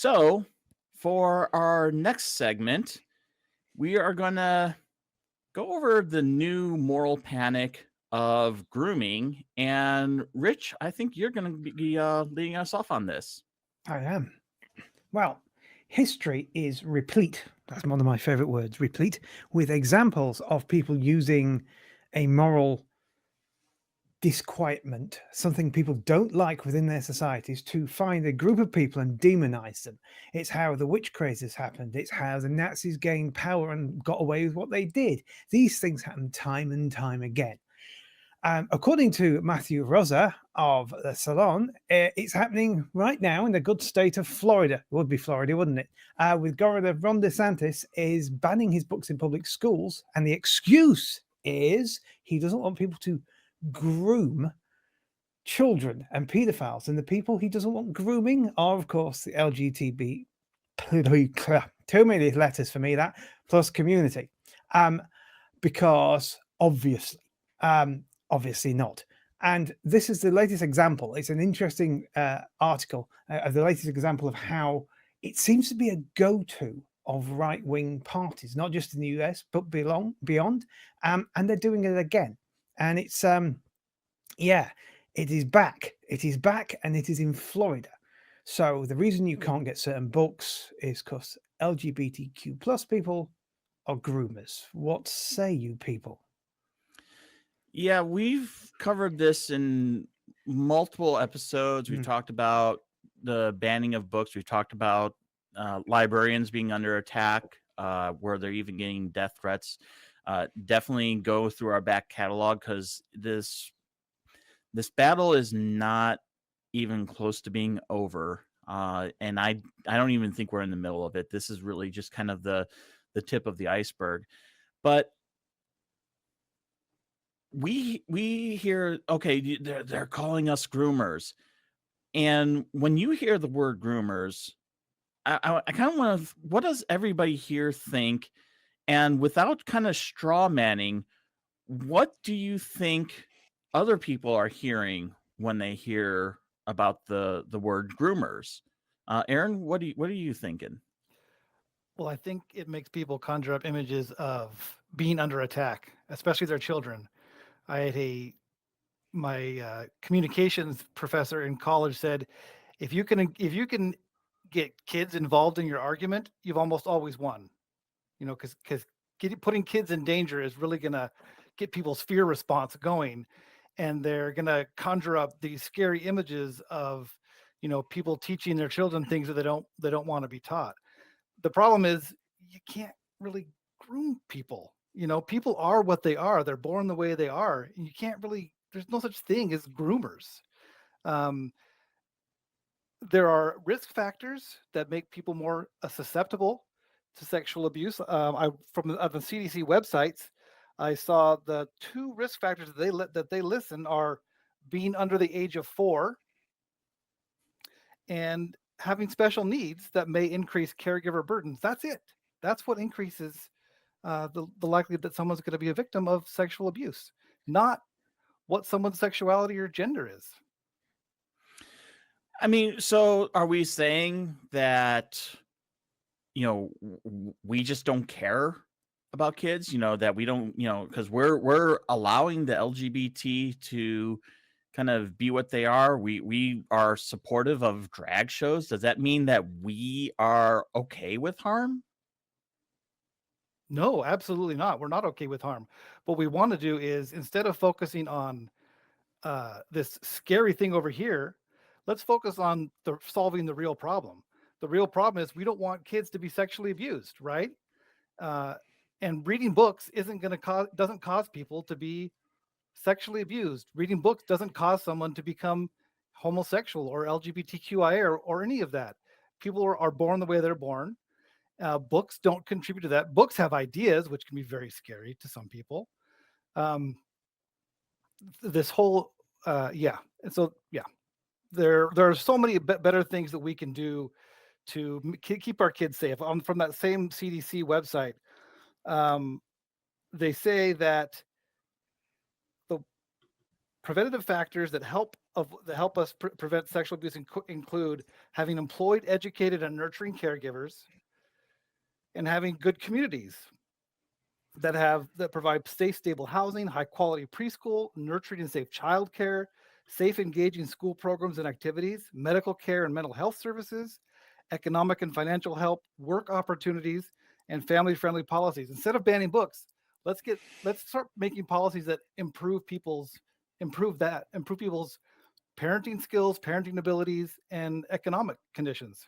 So, for our next segment, we are going to go over the new moral panic of grooming. And Rich, I think you're going to be leading us off on this. I am. Well, history is replete. That's one of my favorite words, replete, with examples of people using a moral disquietment, something people don't like within their societies, to find a group of people and demonize them. It's how the witch crazes happened. It's how the Nazis gained power and got away with what they did. These things happen time and time again. According to Matthew Rosa of the Salon, it's happening right now in the good state of Florida. It would be Florida, wouldn't it? With Governor Ron DeSantis is banning his books in public schools, and the excuse is he doesn't want people to groom children and pedophiles. And the people he doesn't want grooming are, of course, the LGBT. Too many letters for me, that plus community, because obviously not. And this is the latest example. It's an interesting article of the latest example of how it seems to be a go-to of right-wing parties, not just in the US, but beyond. And they're doing it again. And it's, it is back. It is back, and it is in Florida. So the reason you can't get certain books is because LGBTQ plus people are groomers. What say you people? Yeah, we've covered this in multiple episodes. We've talked about the banning of books. We've talked about librarians being under attack, where they're even getting death threats. Definitely go through our back catalog, because this battle is not even close to being over. And I don't even think we're in the middle of it. This is really just kind of the tip of the iceberg. But we hear, okay, they're calling us groomers. And when you hear the word groomers, I kind of want to, what does everybody here think? And without kind of straw manning, what do you think other people are hearing when they hear about the word groomers? Aaron, what are you thinking? Well, I think it makes people conjure up images of being under attack, especially their children. I had my communications professor in college said, if you can get kids involved in your argument, you've almost always won. You know, because putting kids in danger is really gonna get people's fear response going, and they're gonna conjure up these scary images of, people teaching their children things that they don't want to be taught. The problem is you can't really groom people. People are what they are. They're born the way they are. And you can't really, there's no such thing as groomers. Um, there are risk factors that make people more susceptible to sexual abuse. From the CDC websites, I saw the two risk factors that they listen are being under the age of 4 and having special needs that may increase caregiver burdens. That's it. That's what increases the likelihood that someone's going to be a victim of sexual abuse, not what someone's sexuality or gender is. I mean, so are we saying that, we just don't care about kids, that we don't, because we're allowing the LGBT to kind of be what they are. We are supportive of drag shows. Does that mean that we are okay with harm? No, absolutely not. We're not okay with harm. What we want to do is, instead of focusing on this scary thing over here, let's focus on solving the real problem. The real problem is we don't want kids to be sexually abused, right? And reading books doesn't cause people to be sexually abused. Reading books doesn't cause someone to become homosexual or LGBTQIA or any of that. People are born the way they're born. Books don't contribute to that. Books have ideas, which can be very scary to some people. This whole, yeah. And so, yeah, there are so many better things that we can do to keep our kids safe. From that same CDC website, they say that the preventative factors that help that help us prevent sexual abuse include having employed, educated, and nurturing caregivers, and having good communities that provide safe, stable housing, high quality preschool, nurturing and safe childcare, safe, engaging school programs and activities, medical care and mental health services, economic and financial help, work opportunities, and family-friendly policies. Instead of banning books, let's start making policies that improve people's parenting skills, parenting abilities, and economic conditions.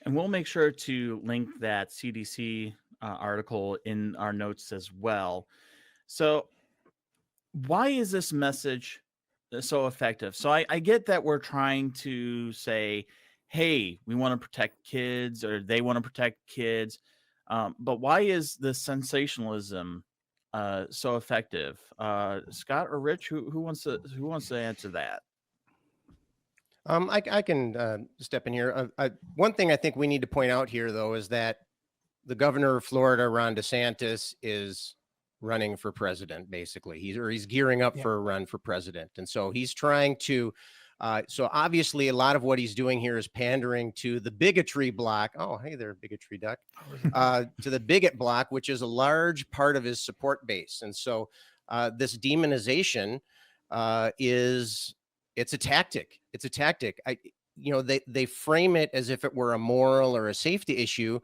And we'll make sure to link that CDC article in our notes as well. So, why is this message so effective? So, I get that we're trying to say, hey, we want to protect kids, or they want to protect kids. But why is the sensationalism so effective? Scott or Rich, who wants to answer that? I can step in here. One thing I think we need to point out here, though, is that the governor of Florida, Ron DeSantis, is running for president. Basically, he's gearing up for a run for president, and so he's trying to. So obviously, a lot of what he's doing here is pandering to the bigotry block. Oh, hey there, bigotry duck. To the bigot block, which is a large part of his support base, and so this demonization it's a tactic. It's a tactic. They frame it as if it were a moral or a safety issue.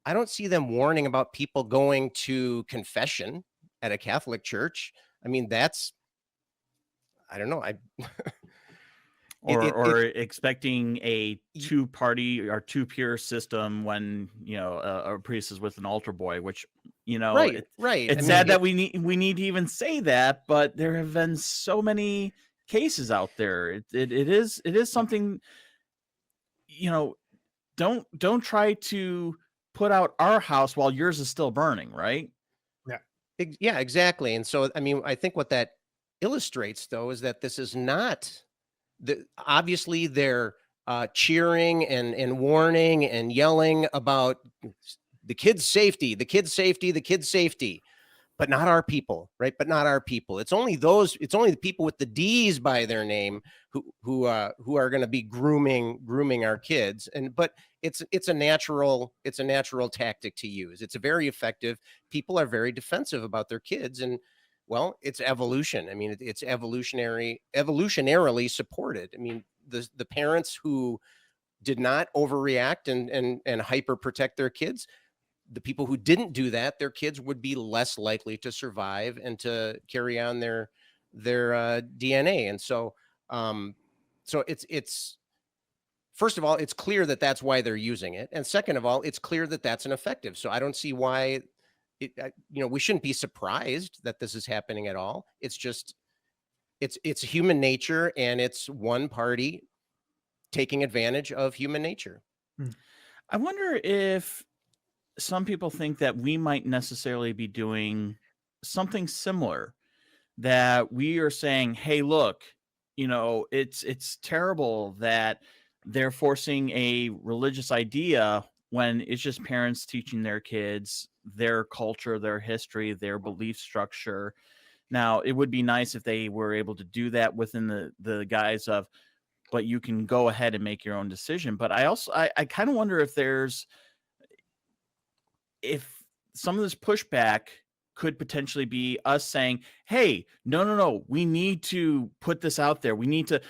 I don't see them warning about people going to confession at a Catholic church. I mean, I don't know. Or expecting a two-party or two-peer system when a priest is with an altar boy, which right. It's sad that we need to even say that, but there have been so many cases out there. It is something. Don't try to put out our house while yours is still burning, right? Yeah, exactly. And so, I mean, I think what that illustrates, though, is that this is not obviously they're cheering and warning and yelling about the kids' safety, but not our people, right? But not our people. It's only the people with the D's by their name who are going to be grooming our kids. But it's a natural tactic to use. It's a very effective. People are very defensive about their kids, and well, it's evolution. I mean, it's evolutionarily supported. I mean, the parents who did not overreact and hyper protect their kids, the people who didn't do that, their kids would be less likely to survive and to carry on their DNA. And so it's first of all, it's clear that that's why they're using it, and second of all, it's clear that that's ineffective. So I don't see why we shouldn't be surprised that this is happening at all. It's just it's human nature, and it's one party taking advantage of human nature. I wonder if some people think that we might necessarily be doing something similar, that we are saying, hey, look, it's terrible that they're forcing a religious idea when it's just parents teaching their kids their culture, their history, their belief structure. Now, it would be nice if they were able to do that within the guise of, but you can go ahead and make your own decision. But I kind of wonder if some of this pushback could potentially be us saying, hey, no, we need to put this out there. We need to,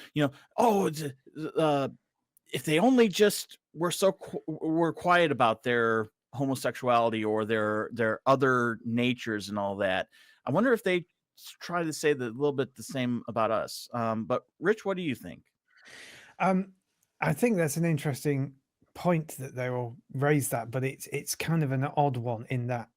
if they only just were quiet about their homosexuality or their other natures and all that. I wonder if they try to say a little bit the same about us. But Rich, what do you think? I think that's an interesting point that they all raise that, but it's kind of an odd one in that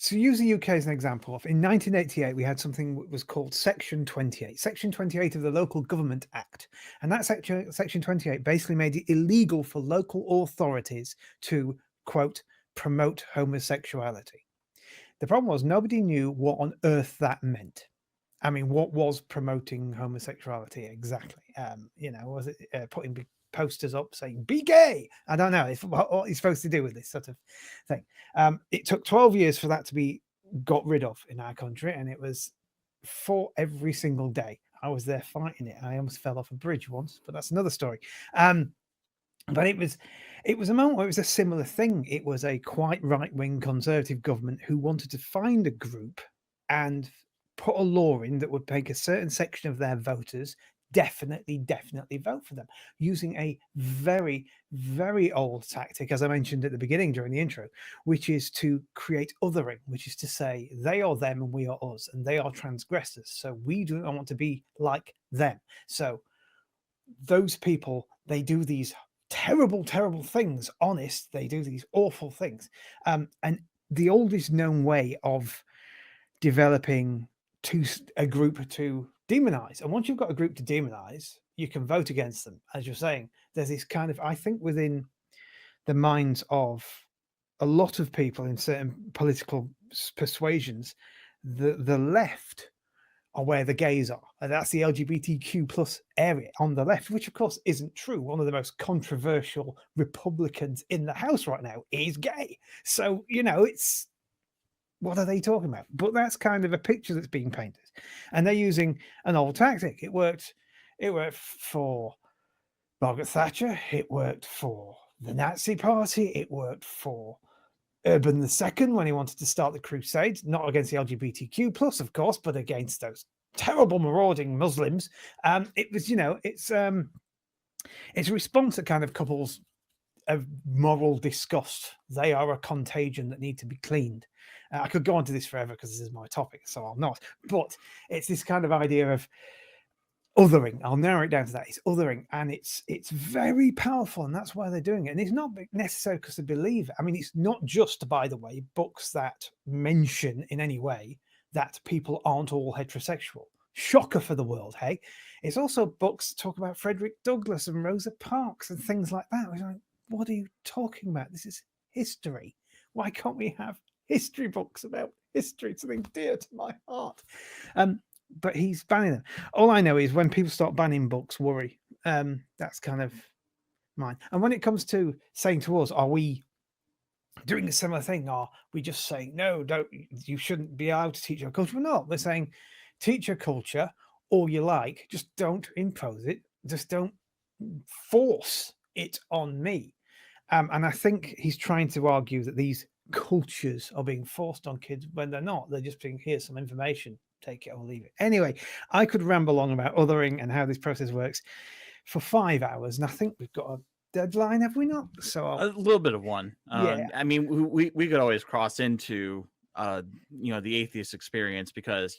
to use the UK as an example, in 1988 we had something that was called Section 28 of the Local Government Act, and that Section 28 basically made it illegal for local authorities to, quote, promote homosexuality. The problem was nobody knew what on earth that meant. I mean, what was promoting homosexuality exactly? Was it putting posters up saying "be gay"? I don't know what he's supposed to do with this sort of thing. It took 12 years for that to be got rid of in our country, and it was fought every single day. I was there fighting it. I almost fell off a bridge once, but that's another story. But it was a moment where it was a similar thing. It was a quite right-wing conservative government who wanted to find a group and put a law in that would make a certain section of their voters definitely vote for them, using a very, very old tactic, as I mentioned at the beginning during the intro, which is to create othering, which is to say they are them and we are us, and they are transgressors. So we do not want to be like them. So those people, they do these terrible things. Honest, they do these awful things. And the oldest known way of developing a group to demonize, and once you've got a group to demonize, you can vote against them. As you're saying, there's this kind of, I think, within the minds of a lot of people in certain political persuasions, the left are where the gays are, and that's the LGBTQ plus area on the left, which of course isn't true. One of the most controversial Republicans in the House right now is gay. So, it's, what are they talking about? But that's kind of a picture that's being painted, and they're using an old tactic. It worked for Margaret Thatcher. It worked for the Nazi Party. It worked for Urban II when he wanted to start the Crusades, not against the LGBTQ plus, of course, but against those terrible marauding Muslims. It was, it's a response that kind of couples of moral disgust. They are a contagion that need to be cleaned. I could go on to this forever because this is my topic, so I'll not. But it's this kind of idea of othering. I'll narrow it down to that. It's othering, and it's very powerful, and that's why they're doing it. And it's not necessarily because they believe it. I mean, it's not just, by the way, books that mention in any way that people aren't all heterosexual. Shocker for the world, hey? It's also books that talk about Frederick Douglass and Rosa Parks and things like that. We're like, what are you talking about? This is history. Why can't we have history books about history? Something dear to my heart. But he's banning them. All I know is when people start banning books, worry. That's kind of mine. And when it comes to saying to us, are we doing a similar thing? Are we just saying, no, you shouldn't be allowed to teach our culture? We're not. We're saying, teach your culture all you like. Just don't impose it. Just don't force it on me. And I think he's trying to argue that these cultures are being forced on kids when they're not. They're just being, here's some information, take it or leave it. Anyway, I could ramble on about othering and how this process works for 5 hours, and I think we've got a deadline, have we not? So a little bit of one. Yeah. I mean, we could always cross into the atheist experience, because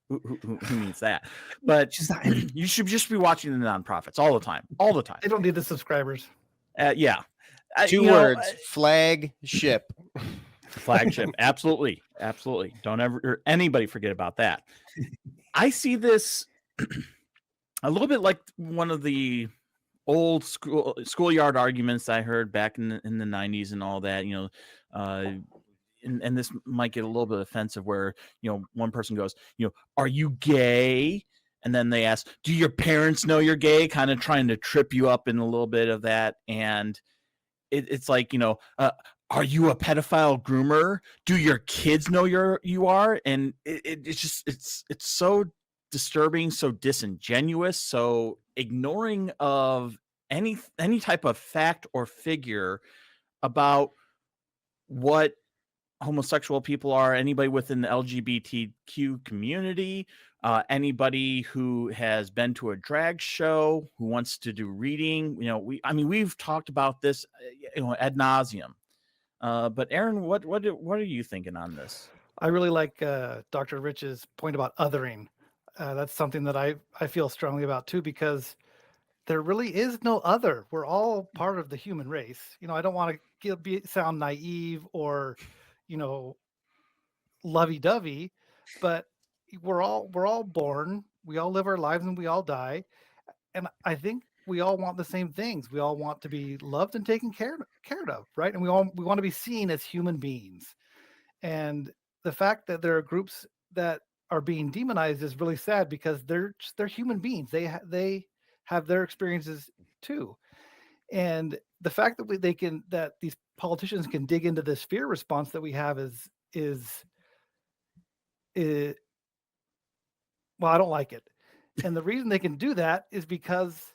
who needs that? But Just that you should just be watching the nonprofits all the time. They don't need the subscribers. Yeah. Two words: flagship. Flagship. Absolutely. Don't ever anybody forget about that. I see this a little bit like one of the old schoolyard arguments I heard back in the 90s and all that, and this might get a little bit offensive, where, one person goes, are you gay? And then they ask, do your parents know you're gay? Kind of trying to trip you up in a little bit of that. And it's like, are you a pedophile groomer? Do your kids know you are? And it's just, it's so disturbing, so disingenuous, so ignoring of any type of fact or figure about what homosexual people are, anybody within the LGBTQ community, anybody who has been to a drag show, who wants to do reading. We've talked about this, ad nauseum. But Aaron, what are you thinking on this? I really like Dr. Rich's point about othering. That's something that I feel strongly about too, because there really is no other. We're all part of the human race. I don't want to sound naive or, lovey-dovey, but we're all born. We all live our lives and we all die. And I think we all want the same things. We all want to be loved and taken care of, right? And we want to be seen as human beings. And the fact that there are groups that are being demonized is really sad, because they're human beings. They have their experiences too. And the fact that that these politicians can dig into this fear response that we have is well, I don't like it. And the reason they can do that is because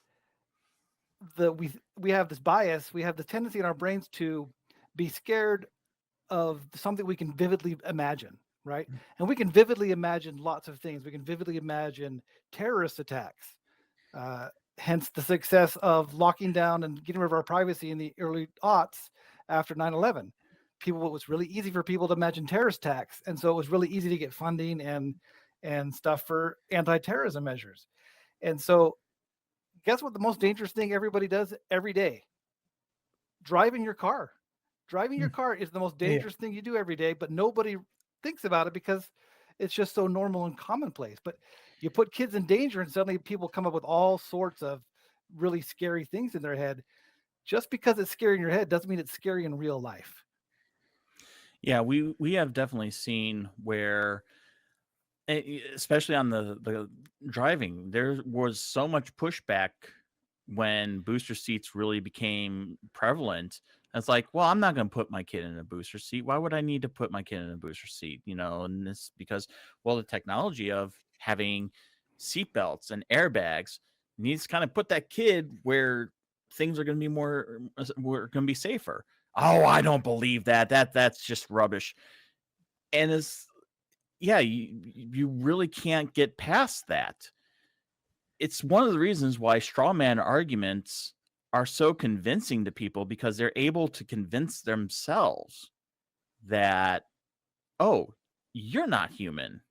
we have this bias, we have the tendency in our brains to be scared of something we can vividly imagine, right? And we can vividly imagine lots of things. We can vividly imagine terrorist attacks. Hence the success of locking down and getting rid of our privacy in the early aughts after 9/11. It was really easy for people to imagine terrorist attacks, and so it was really easy to get funding and stuff for anti-terrorism measures. And so, guess what? The most dangerous thing everybody does every day: driving your car. Driving your car is the most dangerous thing you do every day, but nobody thinks about it because it's just so normal and commonplace. But you put kids in danger, and suddenly people come up with all sorts of really scary things in their head. Just because it's scary in your head doesn't mean it's scary in real life. Yeah, we have definitely seen where, especially on the driving, there was so much pushback when booster seats really became prevalent. It's like, well, I'm not going to put my kid in a booster seat. Why would I need to put my kid in a booster seat? And this because, well, the technology of having seatbelts and airbags needs to kind of put that kid where things are going to be we're going to be safer. Oh, I don't believe that. That's just rubbish. And you really can't get past that. It's one of the reasons why straw man arguments are so convincing to people, because they're able to convince themselves that, oh, you're not human.